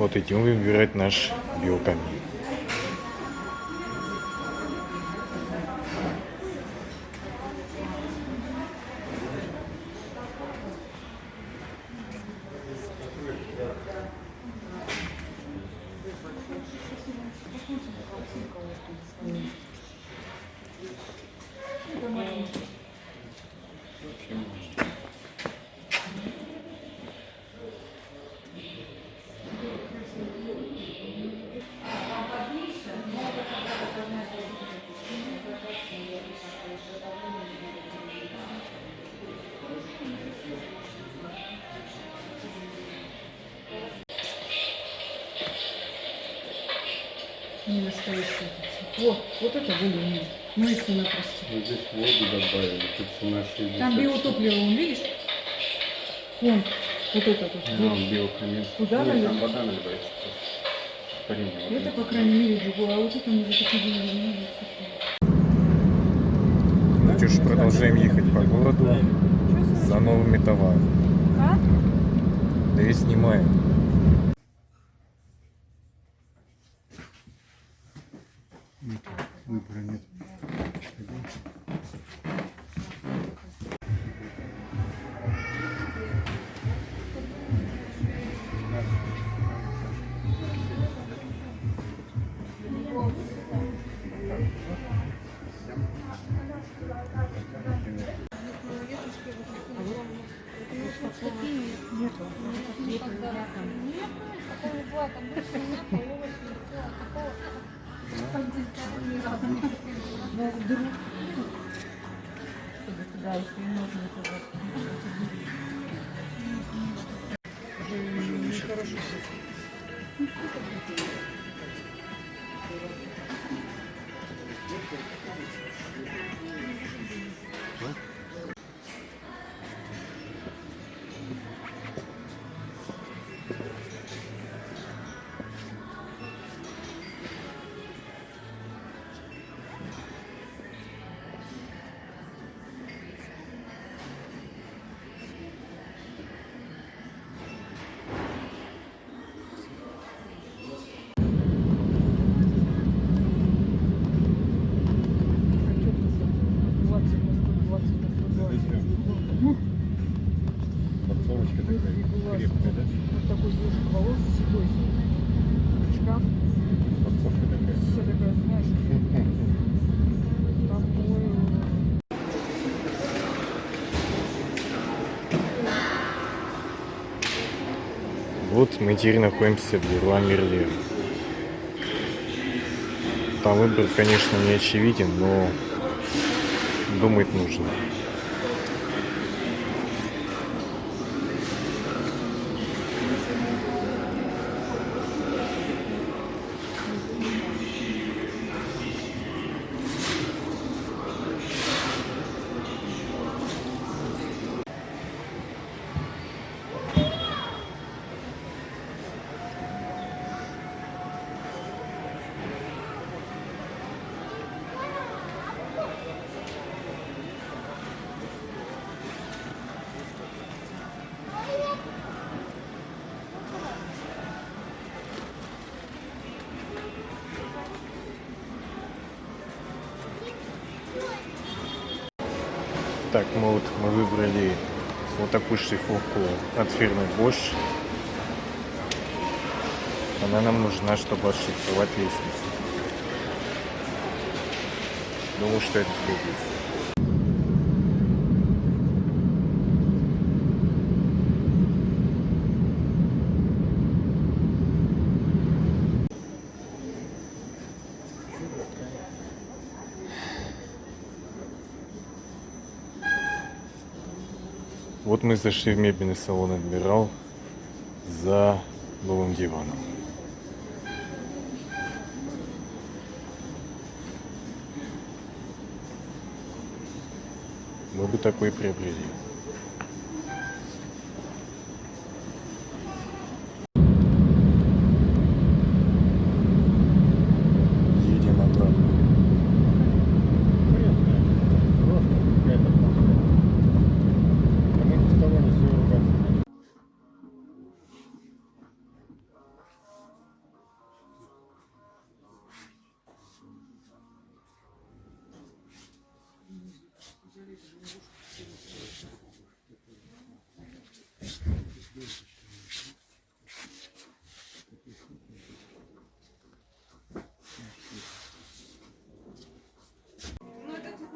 Вот идем выбирать наш биокамин. Не настоящий. Вот это более-менее. Ну и цена просто. Вот здесь воду добавили, тут цена 60. Там биотопливо, вон, видишь? Вон, вот это тут. Биокамин. Туда Нет, налить? там вода наливается просто. Испарение. Это, по крайней мере, другое. А вот это мы за такие деньги не можем. Ну что ж, продолжаем ехать по городу за новыми товарами. А? Да и снимаем. Выбора нет. Ну, вдруг. Да, если можно нехорошо. Подсолнечка такая крепкая, да? Вот такой ежик волос, седой. Шкаф. Подсолнечка такая. Вся такая, знаешь, такой. Вот мы теперь находимся в Леруа Мерлен. Там выбор, конечно, не очевиден, но думать нужно. Так, мы выбрали вот такую шлифовку от фирмы Bosch. Она нам нужна, чтобы отшлифовать лестницу. Думаю, что это сгодится. Вот мы зашли в мебельный салон «Адмирал» за новым диваном. Мы бы такой приобрели. Едем обратно.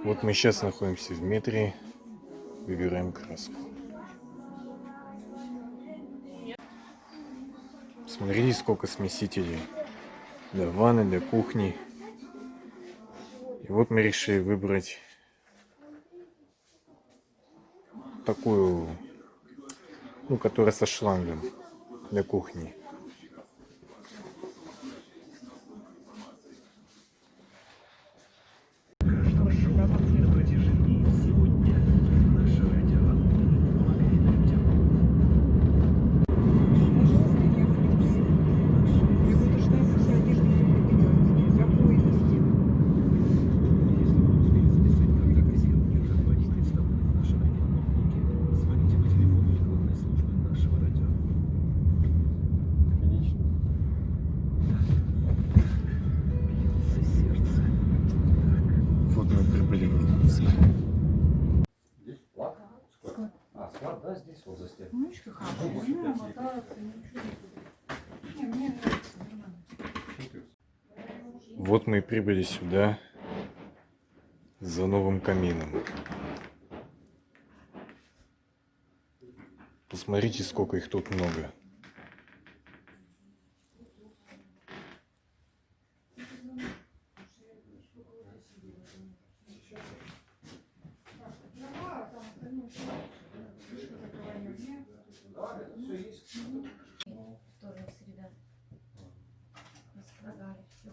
Вот мы сейчас находимся в метре, выбираем краску. Смотрите, сколько смесителей для ванны, для кухни. И вот мы решили выбрать такую, ну, которая со шлангом для кухни. Вот мы прибыли в Иркутск. Здесь склад? А, склад, да, здесь вот за стеной. Ну, видишь, как хорошо. Ну, мотаться, ничего не будет. Не, мне нравится, нормально. Вот мы и прибыли сюда за новым камином. Посмотрите, сколько их тут много. Вторая среда. Распродали все.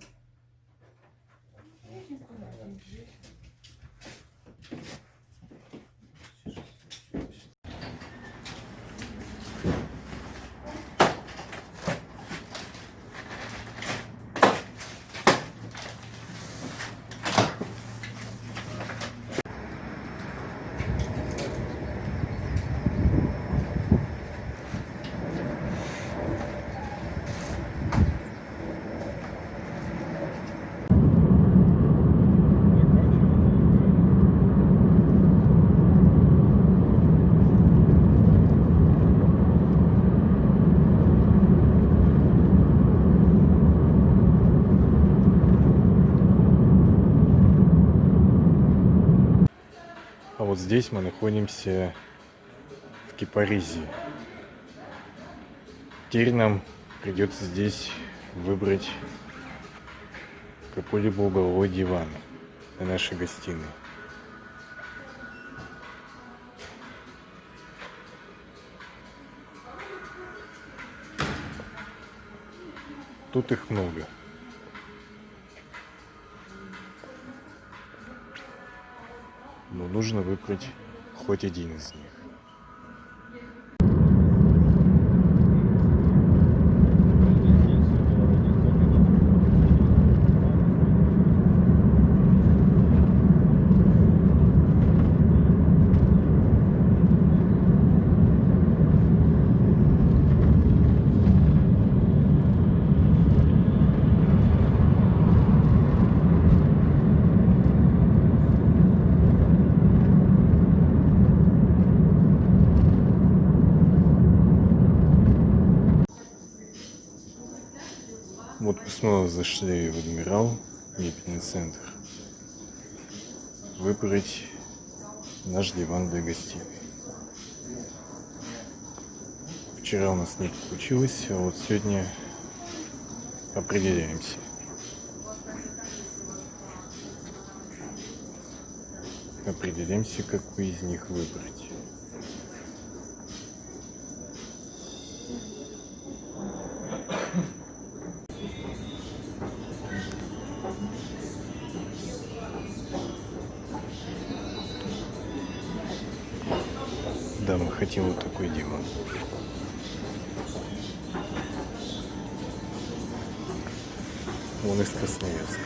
А вот здесь мы находимся в Кипаризе. Теперь нам придется здесь выбрать какой-либо угловой диван для нашей гостиной. Тут их много. Но нужно выбрать хоть один из них. Вот мы снова зашли в Адмирал, мебельный центр, выбрать наш диван для гостиной. Вчера у нас не получилось, а вот сегодня определяемся. Определимся, какой из них выбрать. Да, мы хотим вот такой диван. Он из Красноярска.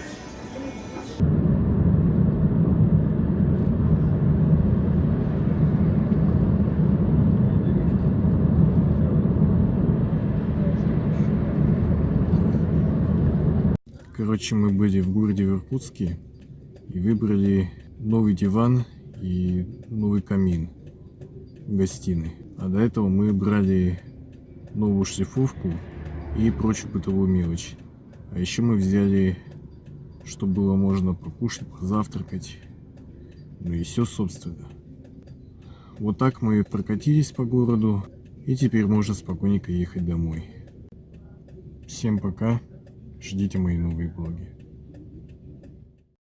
Короче, мы были в городе Иркутске и выбрали новый диван и новый камин в гостиной. А до этого мы брали новую шлифовку и прочую бытовую мелочь. А еще мы взяли, чтобы было можно покушать, позавтракать, Ну и все, собственно. Вот так мы прокатились по городу, и теперь можно спокойненько ехать домой. Всем пока, ждите мои новые блоги.